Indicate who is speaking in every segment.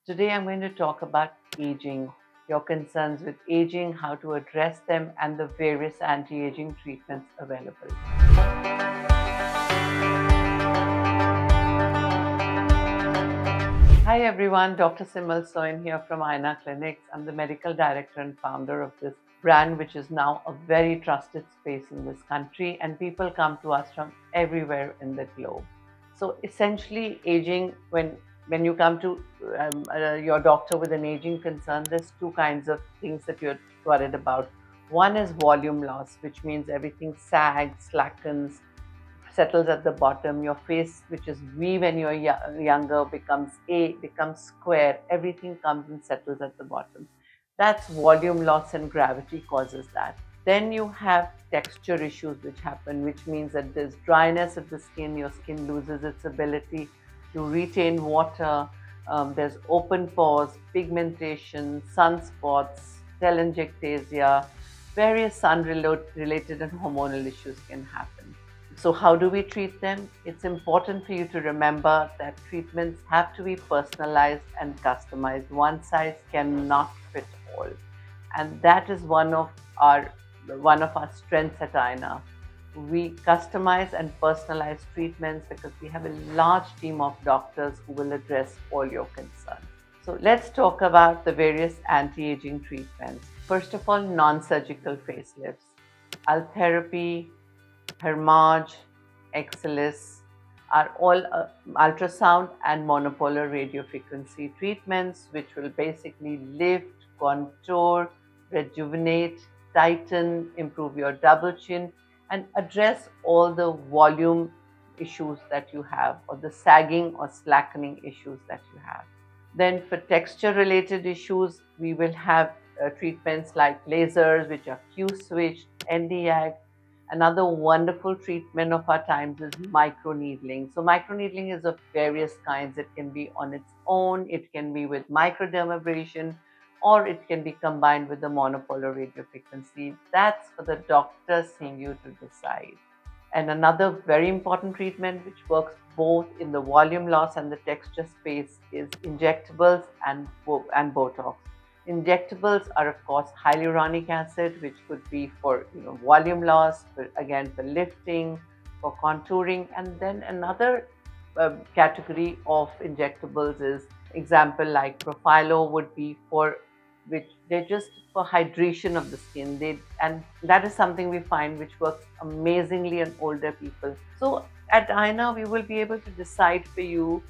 Speaker 1: Today I'm going to talk about aging, your concerns with aging, how to address them, and the various anti-aging treatments available. Hi everyone, Dr. Simal Soin here from AAYNA Clinics. I'm the medical director and founder of this brand, which is now a very trusted space in this country, and people come to us from everywhere in the globe. So essentially, aging, when you come to your doctor with an aging concern, there's two kinds of things that you're worried about. One is volume loss, which means everything sags, slackens, settles at the bottom. Your face, which is V when you're younger, becomes A, becomes square. Everything comes and settles at the bottom. That's volume loss, and gravity causes that. Then you have texture issues which happen, which means that there's dryness of the skin. Your skin loses its ability to retain water. There's open pores, pigmentation, sunspots, telangiectasia, various sun-related and hormonal issues can happen. So how do we treat them? It's important for you to remember that treatments have to be personalized and customized. One size cannot fit all. And that is one of our strengths at AAYNA. We customize and personalize treatments because we have a large team of doctors who will address all your concerns. So let's talk about the various anti-aging treatments. First of all, non-surgical facelifts. Ultherapy, Hermage, Excellis are all ultrasound and monopolar radiofrequency treatments which will basically lift, contour, rejuvenate, tighten, improve your double chin, and address all the volume issues that you have, or the sagging or slackening issues that you have. Then for texture related issues, we will have treatments like lasers, which are Q-switched, Nd:YAG. Another wonderful treatment of our times is microneedling. So microneedling is of various kinds. It can be on its own, it can be with microdermabrasion, or it can be combined with the monopolar radiofrequency. That's for the doctor seeing you to decide. And another very important treatment which works both in the volume loss and the texture space is injectables and botox. Injectables are, of course, hyaluronic acid, which could be for volume loss, for lifting, for contouring. And then another category of injectables is, example like Profilo would be for which they're just for hydration of the skin. And that is something we find which works amazingly on older people. So at AAYNA, we will be able to decide for you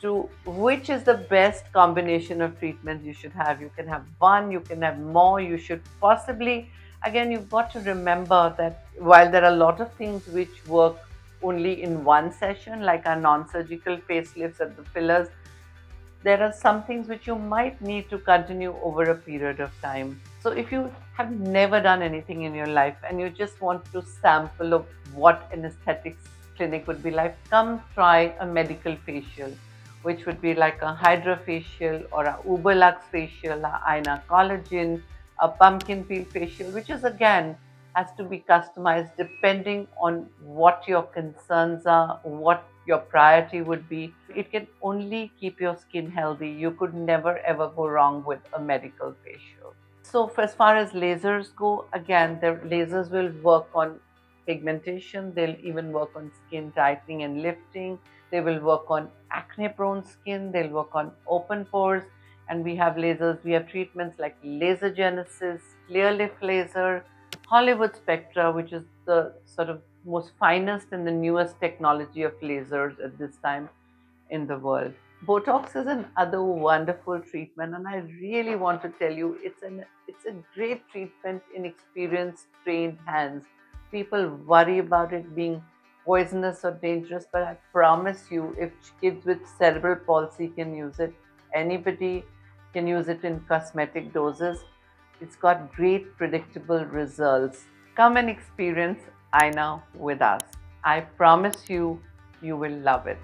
Speaker 1: to which is the best combination of treatments you should have. You can have one, you can have more, you should possibly, again, you've got to remember that while there are a lot of things which work only in one session, like our non-surgical facelifts and the fillers, there are some things which you might need to continue over a period of time. So if you have never done anything in your life and you just want to sample of what an aesthetics clinic would be like, come try a medical facial, which would be like a hydrofacial or a Uberlux facial, a AAYNA collagen, a pumpkin peel facial, which is again has to be customized depending on what your concerns are, what your priority would be. It can only keep your skin healthy. You could never ever go wrong with a medical facial. So as far as lasers go, again, the lasers will work on pigmentation. They'll even work on skin tightening and lifting. They will work on acne-prone skin. They'll work on open pores. And we have lasers. We have treatments like laser genesis, clear lift laser, Hollywood Spectra, which is the sort of most finest and the newest technology of lasers at this time in the world. Botox is another wonderful treatment, and I really want to tell you, it's a great treatment in experienced, trained hands. People worry about it being poisonous or dangerous, but I promise you, if kids with cerebral palsy can use it, anybody can use it in cosmetic doses. It's got great predictable results. Come and experience AAYNA with us. I promise you, you will love it.